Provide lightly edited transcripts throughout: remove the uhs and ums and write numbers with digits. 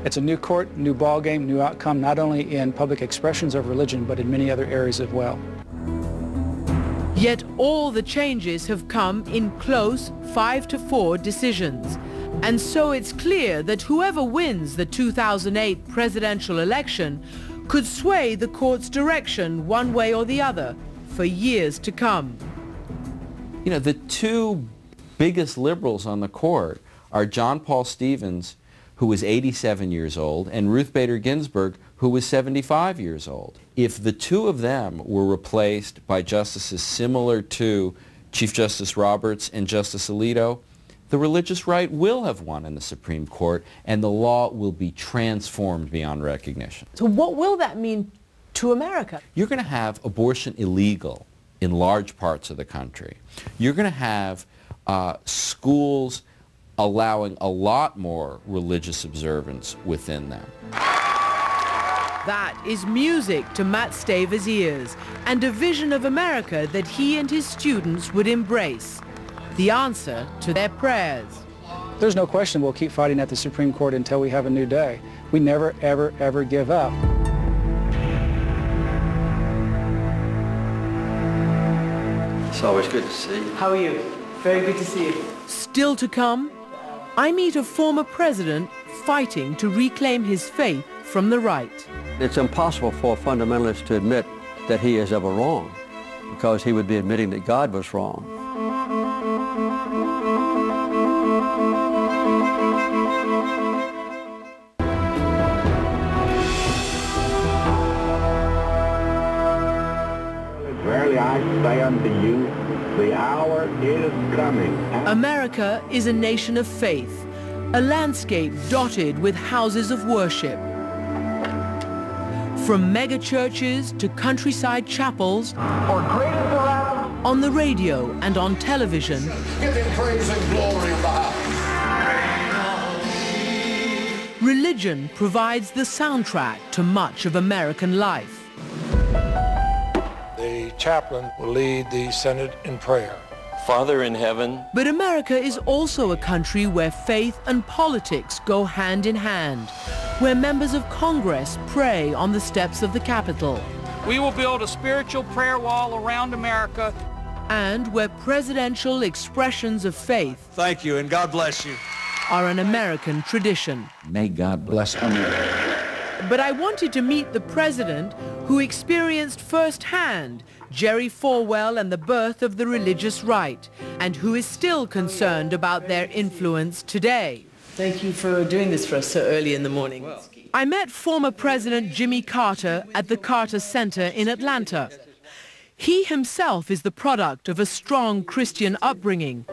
It's a new court, new ball game, new outcome, not only in public expressions of religion, but in many other areas as well. Yet all the changes have come in close 5-4 decisions. And so it's clear that whoever wins the 2008 presidential election could sway the court's direction one way or the other for years to come. You know, the two biggest liberals on the court are John Paul Stevens, who was 87 years old, and Ruth Bader Ginsburg, who was 75 years old. If the two of them were replaced by justices similar to Chief Justice Roberts and Justice Alito, the religious right will have won in the Supreme Court, and the law will be transformed beyond recognition. So what will that mean to America? You're going to have abortion illegal in large parts of the country. You're going to have schools allowing a lot more religious observance within them. That is music to Matt Staver's ears, and a vision of America that he and his students would embrace. The answer to their prayers. There's no question we'll keep fighting at the Supreme Court until we have a new day. We never, ever, ever give up. It's always good to see you. How are you? Very good to see you. Still to come, I meet a former president fighting to reclaim his faith from the right. It's impossible for a fundamentalist to admit that he is ever wrong, because he would be admitting that God was wrong. Verily I say unto you, the hour is coming. America is a nation of faith, a landscape dotted with houses of worship. From megachurches to countryside chapels, on the radio and on television, Give him praise and glory in the house. religion provides the soundtrack to much of American life. The chaplain will lead the Senate in prayer. Father in heaven. But America is also a country where faith and politics go hand in hand, where members of Congress pray on the steps of the Capitol. We will build a spiritual prayer wall around America. And where presidential expressions of faith, Thank you, and God bless you, are an American tradition. May God bless America. But I wanted to meet the president who experienced firsthand Jerry Falwell and the birth of the religious right, and who is still concerned about their influence today. Thank you for doing this for us so early in the morning. I met former President Jimmy Carter at the Carter Center in Atlanta. He himself is the product of a strong Christian upbringing.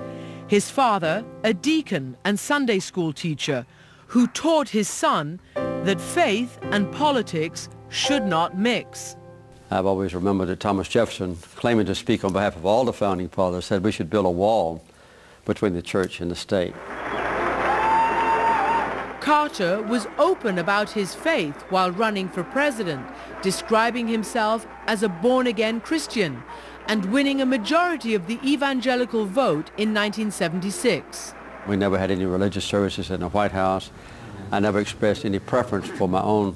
His father, a deacon and Sunday school teacher, who taught his son that faith and politics should not mix. I've always remembered that Thomas Jefferson, claiming to speak on behalf of all the founding fathers, said we should build a wall between the church and the state. Carter was open about his faith while running for president, describing himself as a born-again Christian and winning a majority of the evangelical vote in 1976. We never had any religious services in the White House. I never expressed any preference for my own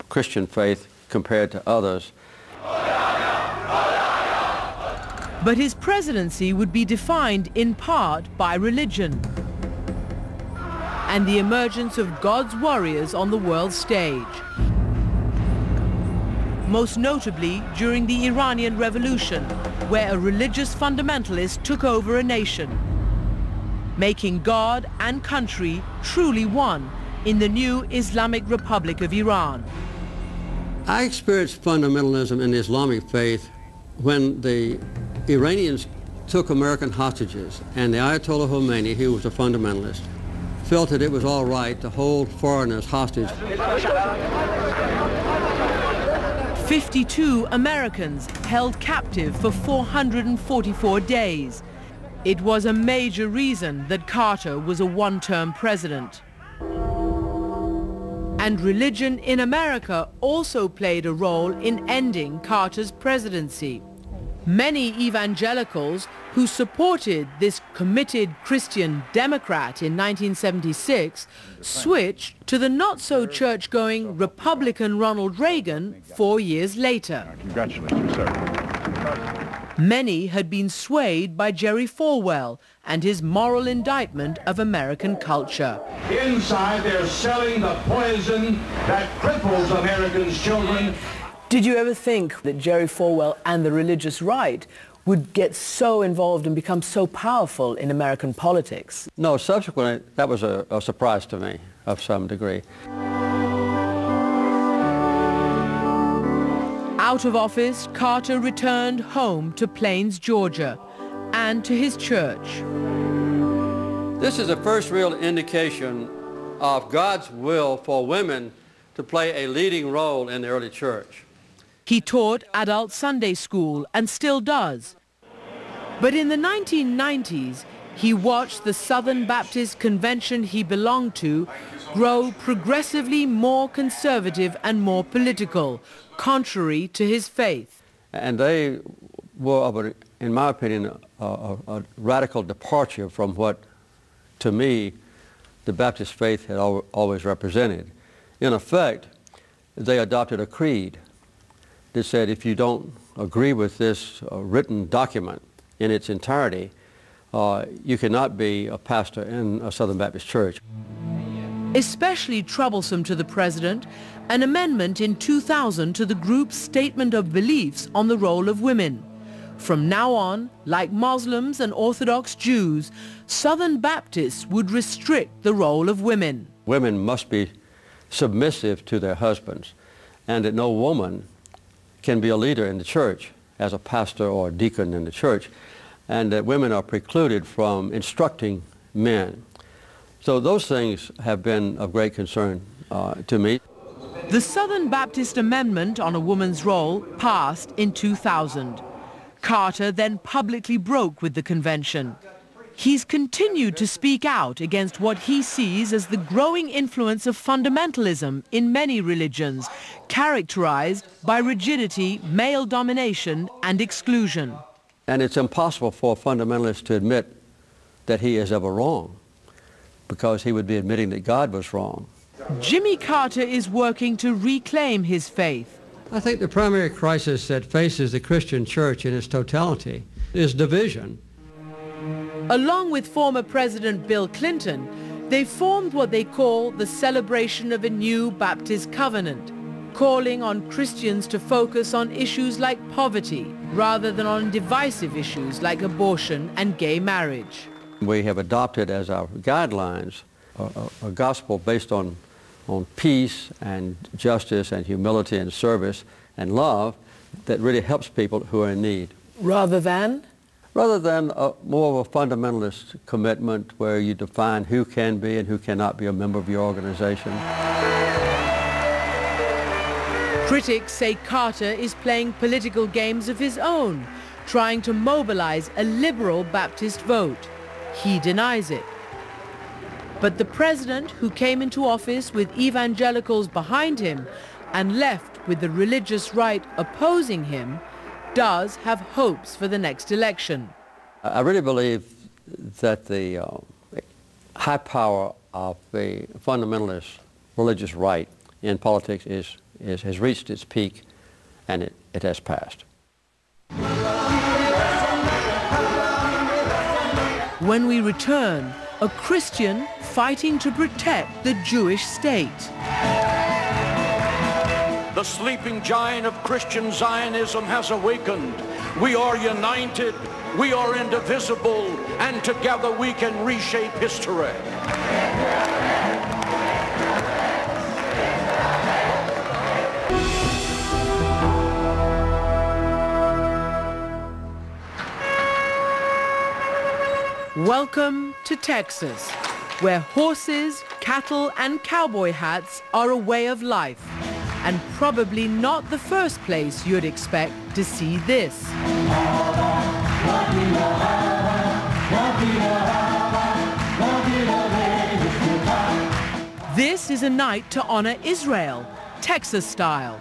Christian faith compared to others. But his presidency would be defined in part by religion and the emergence of God's warriors on the world stage. Most notably during the Iranian Revolution, where a religious fundamentalist took over a nation, making God and country truly one in the new Islamic Republic of Iran. I experienced fundamentalism in the Islamic faith when the Iranians took American hostages, and the Ayatollah Khomeini, who was a fundamentalist, felt that it was all right to hold foreigners hostage. 52 Americans held captive for 444 days. It was a major reason that Carter was a one-term president. And religion in America also played a role in ending Carter's presidency. Many evangelicals who supported this committed Christian Democrat in 1976, switched to the not-so-church-going Republican Ronald Reagan 4 years later. Congratulations, sir. Many had been swayed by Jerry Falwell and his moral indictment of American culture. Inside, they're selling the poison that cripples Americans' children. Did you ever think that Jerry Falwell and the religious right would get so involved and become so powerful in American politics? No, subsequently, that was a surprise to me of some degree. Out of office, Carter returned home to Plains, Georgia, and to his church. This is the first real indication of God's will for women to play a leading role in the early church. He taught adult Sunday school and still does. But in the 1990s, he watched the Southern Baptist Convention he belonged to grow progressively more conservative and more political, contrary to his faith. And they were, in my opinion, a radical departure from what, to me, the Baptist faith had always represented. In effect, they adopted a creed that said if you don't agree with this written document in its entirety, you cannot be a pastor in a Southern Baptist church. Especially troublesome to the president, an amendment in 2000 to the group's statement of beliefs on the role of women. From now on, like Muslims and Orthodox Jews, Southern Baptists would restrict the role of women. Women must be submissive to their husbands, and that no woman can be a leader in the church as a pastor or a deacon in the church, and that women are precluded from instructing men. So those things have been of great concern to me. The Southern Baptist Amendment on a woman's role passed in 2000. Carter then publicly broke with the convention. He's continued to speak out against what he sees as the growing influence of fundamentalism in many religions, characterized by rigidity, male domination, and exclusion. And it's impossible for a fundamentalist to admit that he is ever wrong, because he would be admitting that God was wrong. Jimmy Carter is working to reclaim his faith. I think the primary crisis that faces the Christian church in its totality is division. Along with former President Bill Clinton, they formed what they call the Celebration of a New Baptist Covenant, calling on Christians to focus on issues like poverty rather than on divisive issues like abortion and gay marriage. We have adopted as our guidelines a gospel based on peace and justice and humility and service and love that really helps people who are in need. Rather than? Rather than more of a fundamentalist commitment where you define who can be and who cannot be a member of your organization. Critics say Carter is playing political games of his own, trying to mobilize a liberal Baptist vote. He denies it. But the president, who came into office with evangelicals behind him and left with the religious right opposing him, does have hopes for the next election. I really believe that the high power of the fundamentalist religious right in politics has reached its peak, and it has passed. When we return, a Christian fighting to protect the Jewish state. The sleeping giant of Christian Zionism has awakened. We are united, we are indivisible, and together we can reshape history. Welcome to Texas, where horses, cattle, and cowboy hats are a way of life, and probably not the first place you'd expect to see this. This is a night to honor Israel, Texas style.